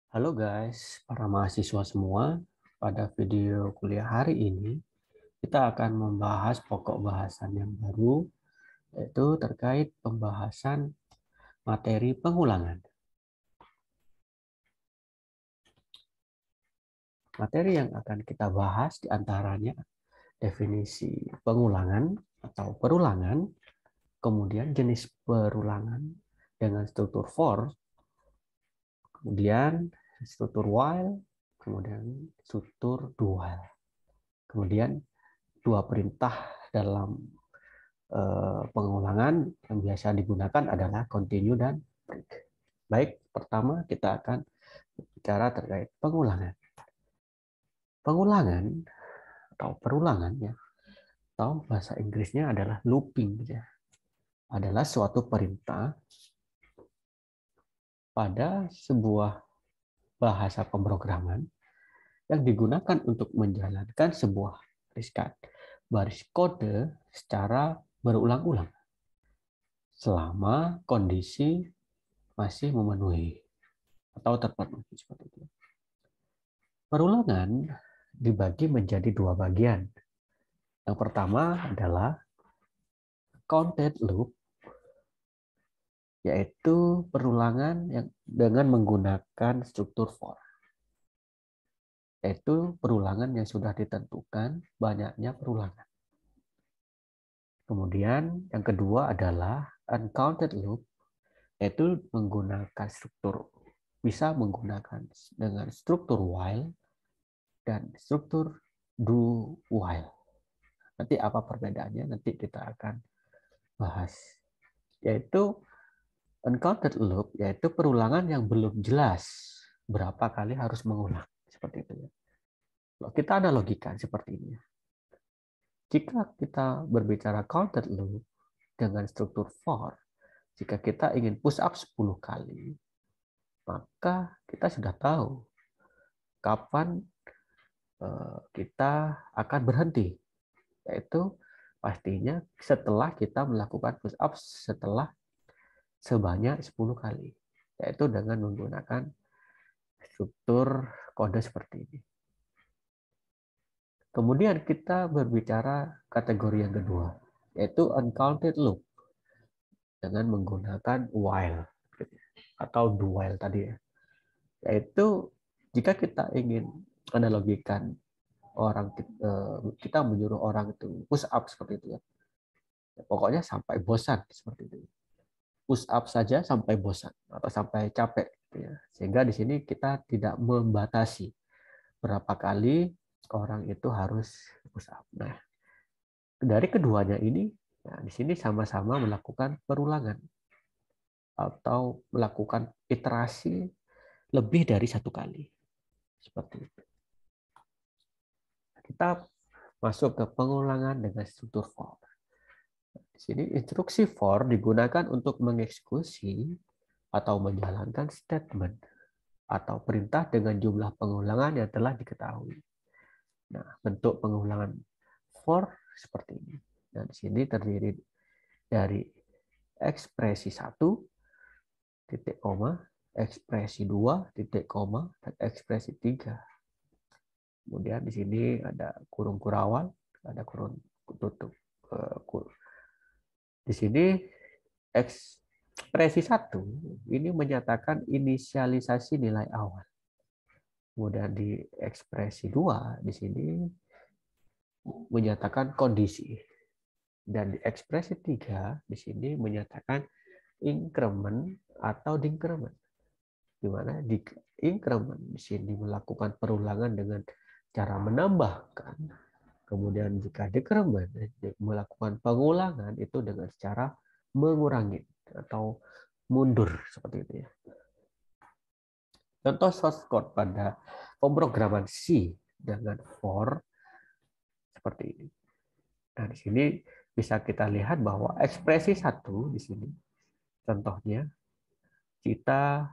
Halo guys, para mahasiswa semua. Pada video kuliah hari ini, kita akan membahas pokok bahasan yang baru, yaitu terkait pembahasan materi pengulangan. Materi yang akan kita bahas diantaranya definisi pengulangan atau perulangan, kemudian jenis perulangan dengan struktur for, kemudian struktur while, kemudian struktur do while. Kemudian dua perintah dalam pengulangan yang biasa digunakan adalah continue dan break. Baik, pertama kita akan bicara terkait pengulangan. Pengulangan atau perulangan ya, atau bahasa Inggrisnya adalah looping ya, adalah suatu perintah pada sebuah bahasa pemrograman yang digunakan untuk menjalankan sebuah baris kode secara berulang-ulang selama kondisi masih memenuhi atau terpenuhi seperti itu. Perulangan dibagi menjadi dua bagian. Yang pertama adalah counted loop, yaitu perulangan yang dengan menggunakan struktur for, yaitu perulangan yang sudah ditentukan banyaknya perulangan. Kemudian yang kedua adalah uncounted loop, yaitu bisa menggunakan dengan struktur while dan struktur do while. Nanti apa perbedaannya nanti kita akan bahas. Yaitu uncounted loop, yaitu perulangan yang belum jelas berapa kali harus mengulang. Seperti itu ya. Kita analogikan seperti ini. Jika kita berbicara counted loop dengan struktur for, jika kita ingin push up 10 kali, maka kita sudah tahu kapan kita akan berhenti. Yaitu pastinya setelah kita melakukan push up setelah sebanyak 10 kali. Yaitu dengan menggunakan struktur kode seperti ini. Kemudian kita berbicara kategori yang kedua, yaitu uncounted loop dengan menggunakan while atau do while tadi ya. Yaitu jika kita ingin analogikan kita menyuruh orang itu push up seperti itu ya. Pokoknya sampai bosan seperti itu. Push up saja sampai bosan atau sampai capek gitu ya. Sehingga di sini kita tidak membatasi berapa kali orang itu harus push up. Nah, dari keduanya ini, nah di sini sama-sama melakukan perulangan atau melakukan iterasi lebih dari satu kali. Seperti itu. Kita masuk ke pengulangan dengan struktur for. Di sini instruksi for digunakan untuk mengeksekusi atau menjalankan statement atau perintah dengan jumlah pengulangan yang telah diketahui. Nah, bentuk pengulangan for seperti ini. Dan di sini terdiri dari ekspresi 1, titik koma, ekspresi 2, titik koma, dan ekspresi 3. Kemudian di sini ada kurung kurawal, ada kurung tutup. Di sini ekspresi 1 ini menyatakan inisialisasi nilai awal. Kemudian di ekspresi 2 di sini menyatakan kondisi. Dan di ekspresi 3 di sini menyatakan increment atau decrement. Di mana di increment di sini melakukan perulangan dengan cara menambahkan. Kemudian jika decrement melakukan pengulangan itu dengan cara mengurangi atau mundur seperti itu ya. Contoh source code pada pemrograman C dengan for seperti ini. Nah, di sini bisa kita lihat bahwa ekspresi 1 di sini contohnya kita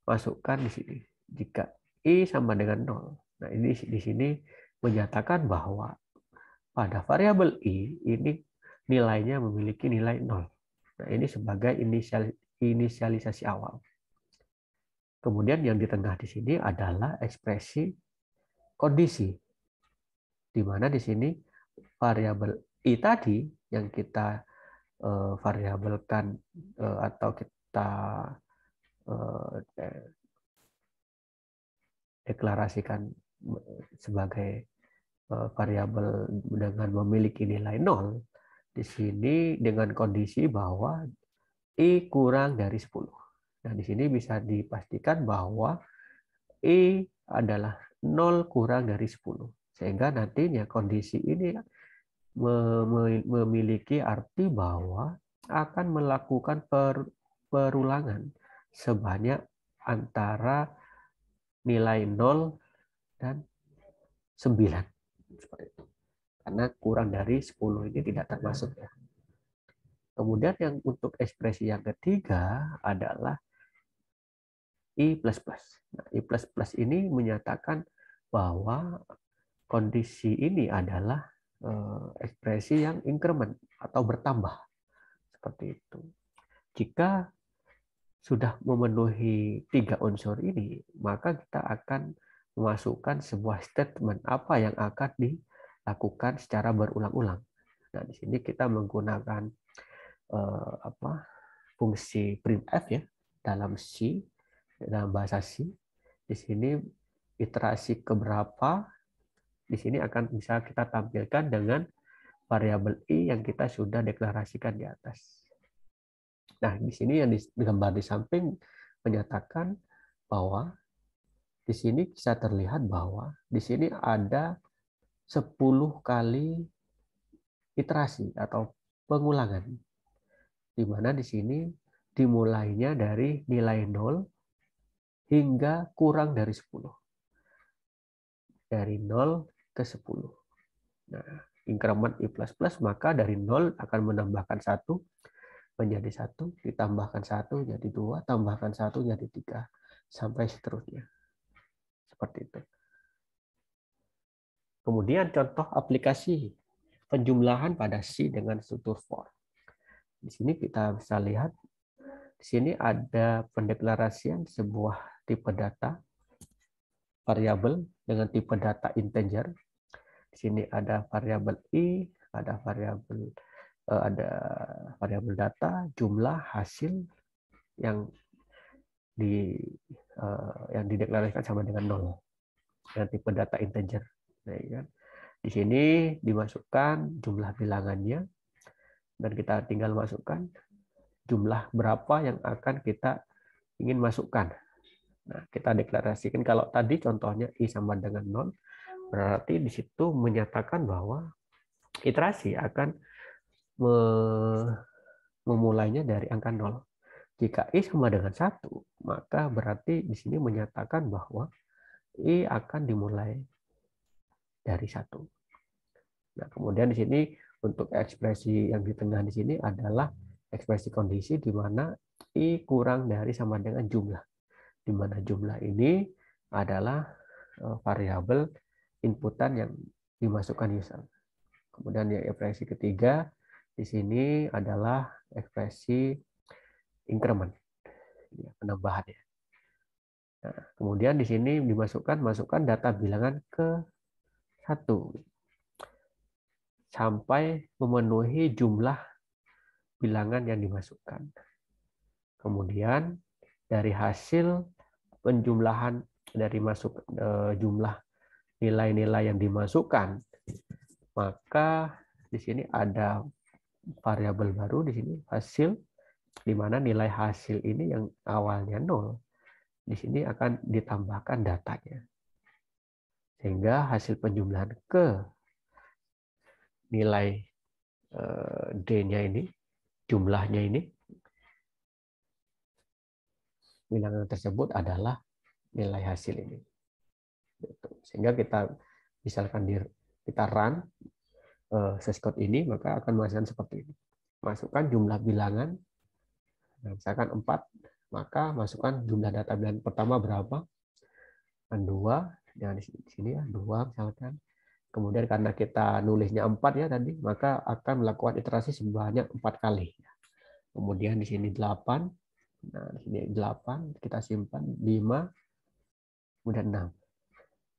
masukkan di sini jika I sama dengan 0. Nah, ini di sini menyatakan bahwa pada variabel I ini nilainya memiliki nilai 0. Nah, ini sebagai inisialisasi awal. Kemudian yang di tengah di sini adalah ekspresi kondisi, di mana di sini variabel I tadi yang kita variabelkan atau kita deklarasikan sebagai variabel dengan memiliki nilai 0, di sini dengan kondisi bahwa I kurang dari 10. Nah, di sini bisa dipastikan bahwa I adalah 0 kurang dari 10. Sehingga nantinya kondisi ini memiliki arti bahwa akan melakukan perulangan sebanyak antara nilai 0 dan 9. Seperti itu. Karena kurang dari 10 ini tidak termasuk. Ya. Kemudian yang untuk ekspresi yang ketiga adalah I++. Nah, I++ ini menyatakan bahwa kondisi ini adalah ekspresi yang increment atau bertambah. Seperti itu. Jika sudah memenuhi 3 unsur ini, maka kita akan memasukkan sebuah statement apa yang akan dilakukan secara berulang-ulang. Nah, di sini kita menggunakan fungsi printf ya dalam C, dalam bahasa C. Di sini iterasi keberapa di sini akan bisa kita tampilkan dengan variabel I yang kita sudah deklarasikan di atas. Nah, di sini yang digambar di samping menyatakan bahwa di sini bisa terlihat bahwa di sini ada 10 kali iterasi atau pengulangan. Di mana di sini dimulainya dari nilai 0 hingga kurang dari 10. Dari 0 ke 10. Nah, increment I++, maka dari 0 akan menambahkan 1 menjadi 1, ditambahkan 1 jadi 2, tambahkan 1 jadi 3, sampai seterusnya. Seperti itu. Kemudian contoh aplikasi penjumlahan pada C dengan struktur for. Di sini kita bisa lihat, di sini ada pendeklarasian sebuah tipe data variabel dengan tipe data integer. Di sini ada variabel I, ada variabel data, jumlah, hasil yang dideklarasikan sama dengan 0. Dengan tipe data integer. Nah, kan? Di sini dimasukkan jumlah bilangannya dan kita tinggal masukkan jumlah berapa yang akan kita ingin masukkan. Nah, kita deklarasikan kalau tadi contohnya I sama dengan 0, berarti di situ menyatakan bahwa iterasi akan memulainya dari angka 0. Jika I sama dengan 1, maka berarti di sini menyatakan bahwa I akan dimulai dari 1. Nah, kemudian di sini untuk ekspresi yang di tengah di sini adalah ekspresi kondisi di mana I kurang dari sama dengan jumlah. Di mana jumlah ini adalah variabel inputan yang dimasukkan user. Kemudian yang ekspresi ketiga di sini adalah ekspresi increment, penambahan ya. Nah, kemudian di sini masukkan data bilangan ke 1 sampai memenuhi jumlah bilangan yang dimasukkan. Kemudian dari hasil penjumlahan dari jumlah nilai-nilai yang dimasukkan, maka di sini ada variabel baru di sini hasil, di mana nilai hasil ini yang awalnya 0, di sini akan ditambahkan datanya. Sehingga hasil penjumlahan ke nilai D-nya ini, jumlahnya ini, bilangan tersebut adalah nilai hasil ini. Sehingga kita misalkan kita run syscode ini, maka akan menghasilkan seperti ini. Masukkan jumlah bilangan, misalkan 4, maka masukkan jumlah data bilangan pertama berapa, 2, yang di sini ya 2 misalkan. Kemudian karena kita nulisnya 4 ya tadi, maka akan melakukan iterasi sebanyak 4 kali. Kemudian di sini 8, Nah, di sini 8, kita simpan 5, kemudian 6.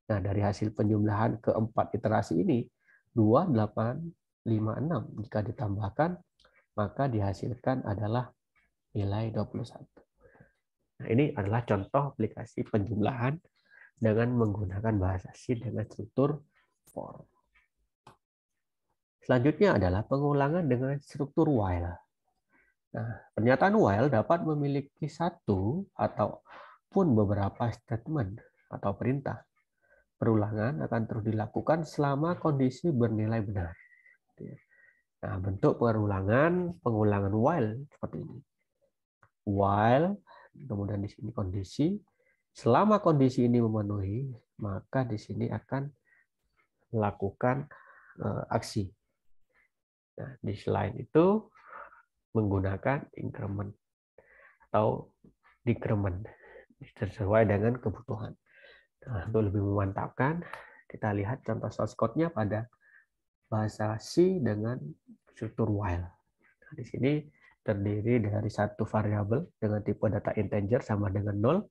Nah, dari hasil penjumlahan keempat iterasi ini, 2, 8, 5, 6. Jika ditambahkan, maka dihasilkan adalah nilai 21. Nah, ini adalah contoh aplikasi penjumlahan dengan menggunakan bahasa C dengan struktur for. Selanjutnya adalah pengulangan dengan struktur while. Nah, pernyataan while dapat memiliki satu ataupun beberapa statement atau perintah. Perulangan akan terus dilakukan selama kondisi bernilai benar. Nah, bentuk pengulangan while seperti ini. While, kemudian di sini kondisi. Selama kondisi ini memenuhi, maka di sini akan melakukan aksi. Nah, di selain itu menggunakan increment atau decrement sesuai dengan kebutuhan. Nah, untuk lebih memantapkan, kita lihat contoh source code-nya pada bahasa C dengan struktur while. Nah, di sini terdiri dari satu variabel dengan tipe data integer sama dengan 0.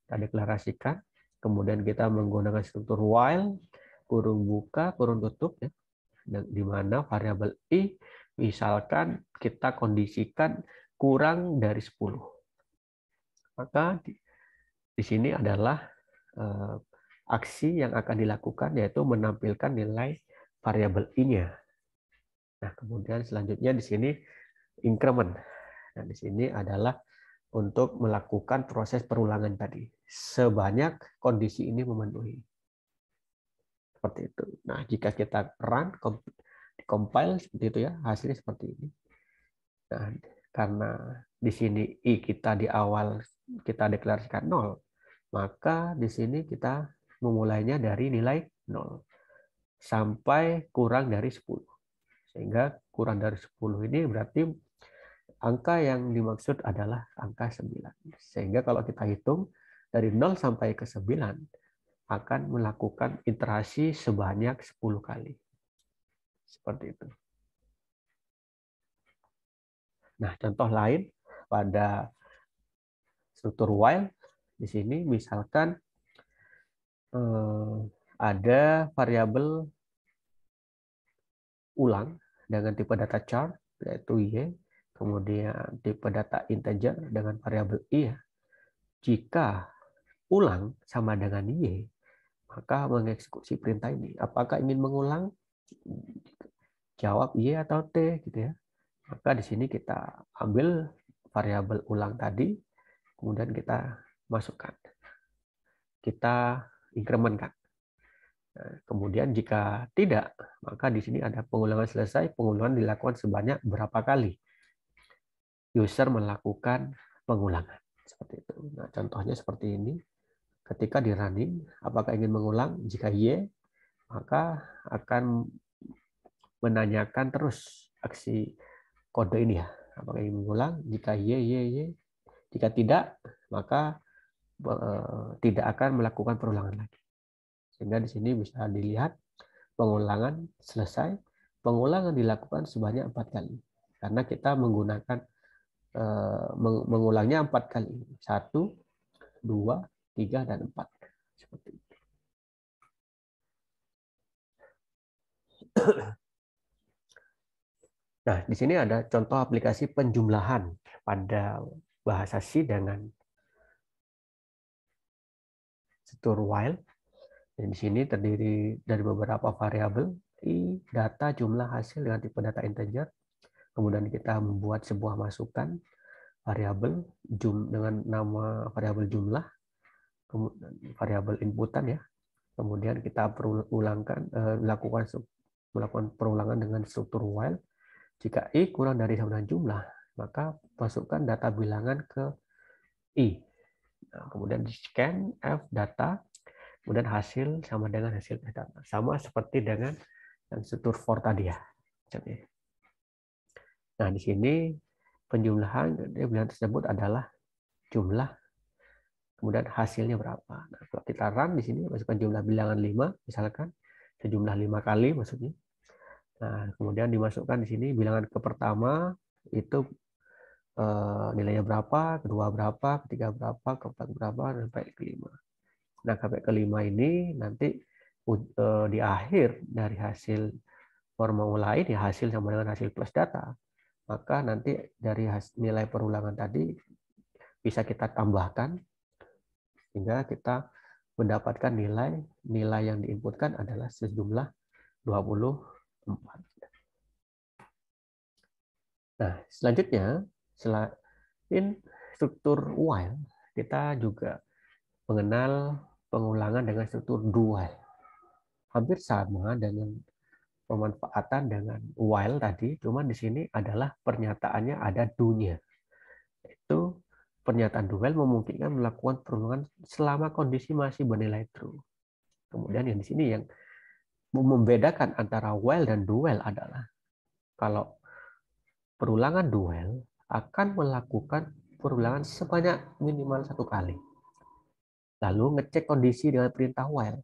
Kita deklarasikan. Kemudian kita menggunakan struktur while, kurung buka, kurung tutup, ya, di mana variabel I misalkan kita kondisikan kurang dari 10. Maka di sini adalah aksi yang akan dilakukan, yaitu menampilkan nilai variabel I-nya. Nah, kemudian selanjutnya di sini increment. Nah, di sini adalah untuk melakukan proses perulangan tadi sebanyak kondisi ini memenuhi. Seperti itu. Nah, jika kita run, compile seperti itu ya, hasilnya seperti ini. Nah, karena di sini I kita di awal kita deklarasikan 0, maka di sini kita memulainya dari nilai 0 sampai kurang dari 10. Sehingga kurang dari 10 ini berarti angka yang dimaksud adalah angka 9. Sehingga kalau kita hitung dari 0 sampai ke 9 akan melakukan iterasi sebanyak 10 kali. Seperti itu. Nah, contoh lain pada struktur while di sini misalkan ada variabel ulang dengan tipe data char yaitu y, kemudian tipe data integer dengan variabel i. Jika ulang sama dengan y, maka mengeksekusi perintah ini. Apakah ingin mengulang? Jawab y atau t, gitu ya. Maka di sini kita ambil variabel ulang tadi, kemudian kita masukkan. Kita incrementkan. Nah, kemudian jika tidak, maka di sini ada pengulangan selesai. Pengulangan dilakukan sebanyak berapa kali user melakukan pengulangan. Seperti itu. Nah, contohnya seperti ini. Ketika di running, apakah ingin mengulang? Jika y, maka akan menanyakan terus aksi kode ini ya. Apakah ingin mengulang? Jika y. Jika tidak, maka tidak akan melakukan perulangan lagi. Sehingga di sini bisa dilihat pengulangan selesai. Pengulangan dilakukan sebanyak 4 kali. Karena kita menggunakan mengulangnya 4 kali. 1, 2, 3, dan 4. Seperti itu. Nah, di sini ada contoh aplikasi penjumlahan pada bahasa C dengan struktur while. Dan di sini terdiri dari beberapa variabel, I, data, jumlah, hasil dengan tipe data integer. Kemudian kita membuat sebuah masukan variabel dengan nama variabel jumlah, kemudian variabel inputan ya. Kemudian kita melakukan perulangan dengan struktur while. Jika I kurang dari sama dengan jumlah, maka masukkan data bilangan ke I. Nah, kemudian di scan F data, kemudian hasil sama dengan hasil data. Sama seperti dengan yang struktur for tadi ya. Nah, di sini penjumlahan bilangan tersebut adalah jumlah, kemudian hasilnya berapa. Nah, kalau kita run di sini masukkan jumlah bilangan 5, misalkan sejumlah 5 kali maksudnya. Nah, kemudian dimasukkan di sini bilangan ke pertama itu nilainya berapa, kedua berapa, ketiga berapa, keempat berapa, sampai kelima. Nah, sampai kelima ini nanti di akhir dari hasil formula ini, hasil sama dengan hasil plus data, maka nanti dari nilai perulangan tadi bisa kita tambahkan sehingga kita mendapatkan nilai yang diinputkan adalah sejumlah 24. Nah, selanjutnya selain struktur while, kita juga mengenal pengulangan dengan struktur do while. Hampir sama dengan pemanfaatan dengan while tadi, cuman di sini adalah pernyataannya ada do-nya. Itu pernyataan do while memungkinkan melakukan perulangan selama kondisi masih bernilai true. Kemudian yang di sini yang membedakan antara while dan do while adalah kalau perulangan do while akan melakukan perulangan sebanyak minimal 1 kali. Lalu ngecek kondisi dengan perintah while.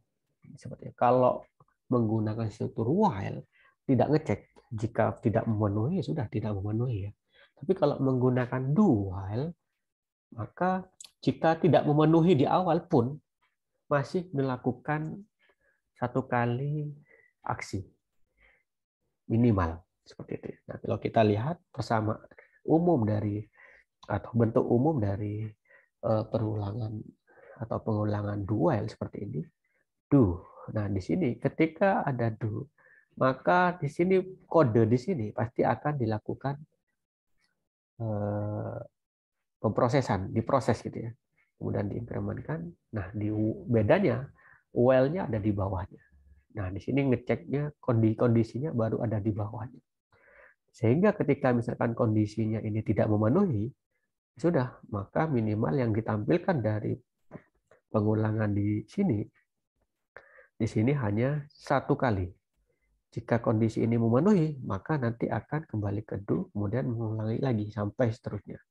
Seperti kalau menggunakan struktur while tidak ngecek, jika tidak memenuhi sudah tidak memenuhi ya. Tapi kalau menggunakan do while maka jika tidak memenuhi di awal pun masih melakukan 1 kali aksi minimal seperti itu. Nah, kalau kita lihat persamaan umum dari atau bentuk umum dari perulangan atau pengulangan do while seperti ini, do. Nah, di sini ketika ada do, maka di sini kode di sini pasti akan dilakukan pemprosesan, diproses gitu ya. Kemudian diinkremenkan. Nah, di bedanya while-nya ada di bawahnya. Nah, di sini ngeceknya kondisinya baru ada di bawahnya. Sehingga ketika misalkan kondisinya ini tidak memenuhi, sudah, maka minimal yang ditampilkan dari pengulangan di sini hanya 1 kali. Jika kondisi ini memenuhi, maka nanti akan kembali ke do, kemudian mengulangi lagi sampai seterusnya.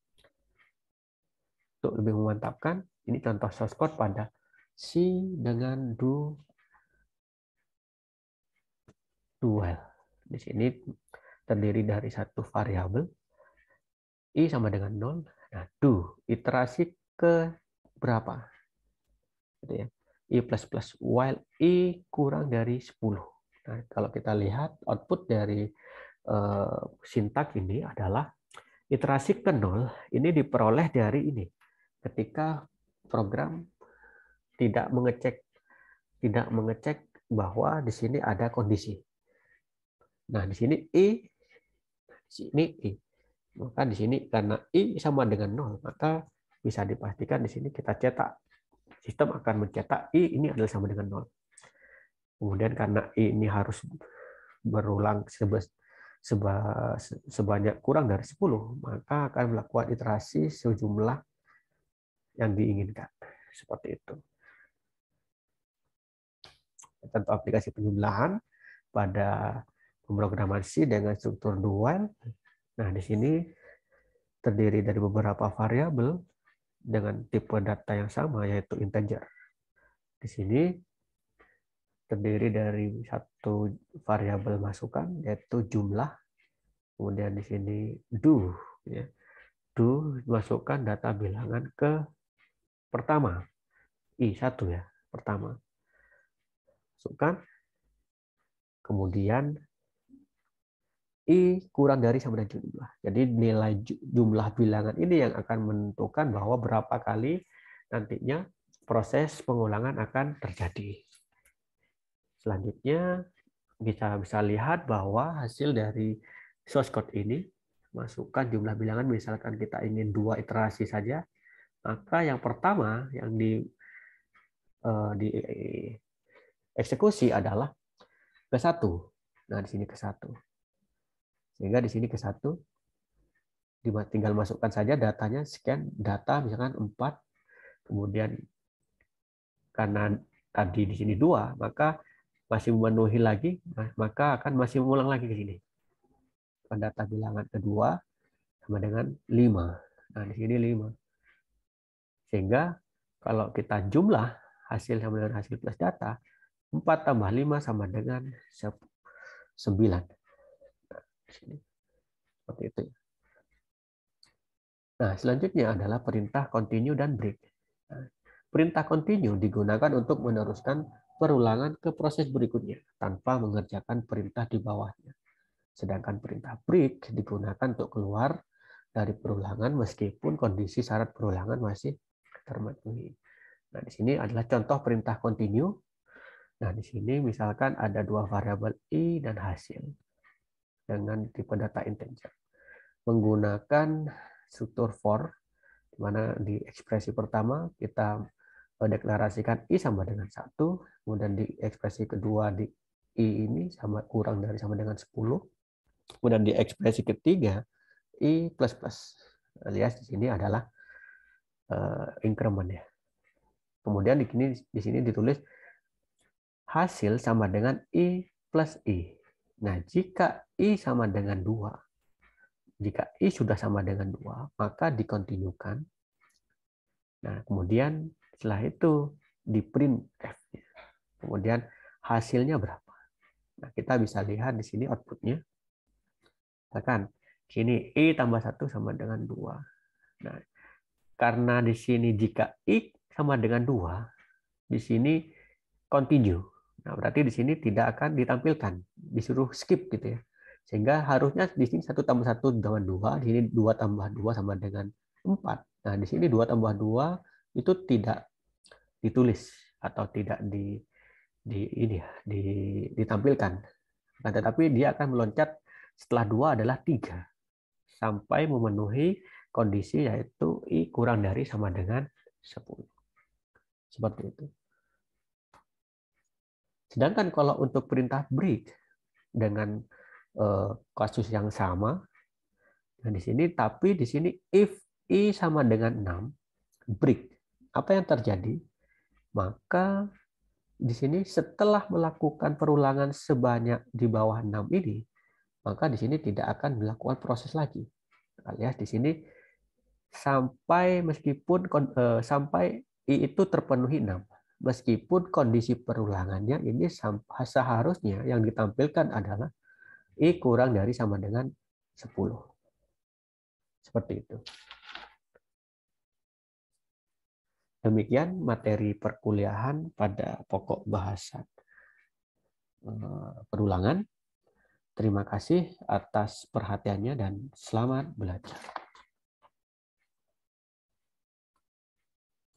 Untuk lebih memantapkan, ini contoh source code pada C dengan do while. Di sini terdiri dari 1 variabel, I sama dengan 0. Nah, do, iterasi ke berapa? Gitu ya. I plus while I kurang dari 10. Nah, kalau kita lihat output dari sintak ini adalah iterasi ke 0 ini diperoleh dari ini. Ketika program tidak mengecek bahwa di sini ada kondisi. Nah, di sini I, di sini I. Maka di sini karena I sama dengan 0, maka bisa dipastikan di sini kita cetak. Sistem akan mencetak I ini adalah sama dengan 0. Kemudian karena I ini harus berulang sebanyak kurang dari 10, maka akan melakukan iterasi sejumlah yang diinginkan. Seperti itu. Contoh aplikasi penjumlahan pada pemrograman C dengan struktur do while. Nah, di sini terdiri dari beberapa variabel dengan tipe data yang sama, yaitu integer. Di sini terdiri dari 1 variabel masukan, yaitu jumlah. Kemudian di sini do, ya. Do masukkan data bilangan ke pertama, I1 ya, pertama. Masukkan. Kemudian I kurang dari sama dengan jumlah. Jadi nilai jumlah bilangan ini yang akan menentukan bahwa berapa kali nantinya proses pengulangan akan terjadi. Selanjutnya kita bisa lihat bahwa hasil dari source code ini masukkan jumlah bilangan, misalkan kita ingin 2 iterasi saja, maka yang pertama yang di eksekusi adalah ke-1. Nah, di sini ke-1. Sehingga di sini ke-1 tinggal masukkan saja datanya, scan data misalkan 4, kemudian karena tadi di sini 2, maka masih memenuhi lagi, maka akan masih mengulang lagi ke sini. Data bilangan kedua sama dengan 5. Nah, di sini 5. Sehingga kalau kita jumlah hasil sama dengan hasil plus data, 4 tambah 5 sama dengan 9. Nah, di sini. Seperti itu. Nah, selanjutnya adalah perintah continue dan break. Nah, perintah continue digunakan untuk meneruskan perulangan ke proses berikutnya tanpa mengerjakan perintah di bawahnya. Sedangkan perintah break digunakan untuk keluar dari perulangan meskipun kondisi syarat perulangan masih terpenuhi. Nah, di sini adalah contoh perintah continue. Nah, di sini misalkan ada dua variabel i dan hasil dengan tipe data integer. Menggunakan struktur for, di mana di ekspresi pertama kita deklarasikan i sama dengan 1, kemudian di ekspresi kedua di i ini sama kurang dari sama dengan 10, kemudian di ekspresi ketiga i plus plus, alias di sini adalah increment ya. Kemudian di sini ditulis hasil sama dengan i plus i. Nah, jika i sama dengan 2, jika i sudah sama dengan 2, maka dikontinukan. Nah, kemudian setelah itu di print f. Kemudian hasilnya berapa? Nah, kita bisa lihat di sini outputnya. Misalkan sini i tambah 1 sama dengan 2. Nah, karena di sini jika i sama dengan 2, di sini continue. Nah, berarti di sini tidak akan ditampilkan, disuruh skip gitu ya. Sehingga harusnya di sini 1 tambah 1 dengan 2, di sini 2 tambah 2 sama dengan 4. Nah, di sini 2 tambah 2 itu tidak ditulis atau tidak ditampilkan. Nah, tetapi dia akan meloncat setelah 2 adalah 3 sampai memenuhi kondisi yaitu i kurang dari sama dengan 10. Seperti itu. Sedangkan kalau untuk perintah break dengan kasus yang sama, nah di sini tapi di sini if i sama dengan 6, break. Apa yang terjadi? Maka di sini setelah melakukan perulangan sebanyak di bawah 6 ini, maka di sini tidak akan melakukan proses lagi. Alias di sini sampai sampai i itu terpenuhi 6. Meskipun kondisi perulangannya ini seharusnya yang ditampilkan adalah i kurang dari sama dengan 10. Seperti itu. Demikian materi perkuliahan pada pokok bahasan perulangan. Terima kasih atas perhatiannya dan selamat belajar.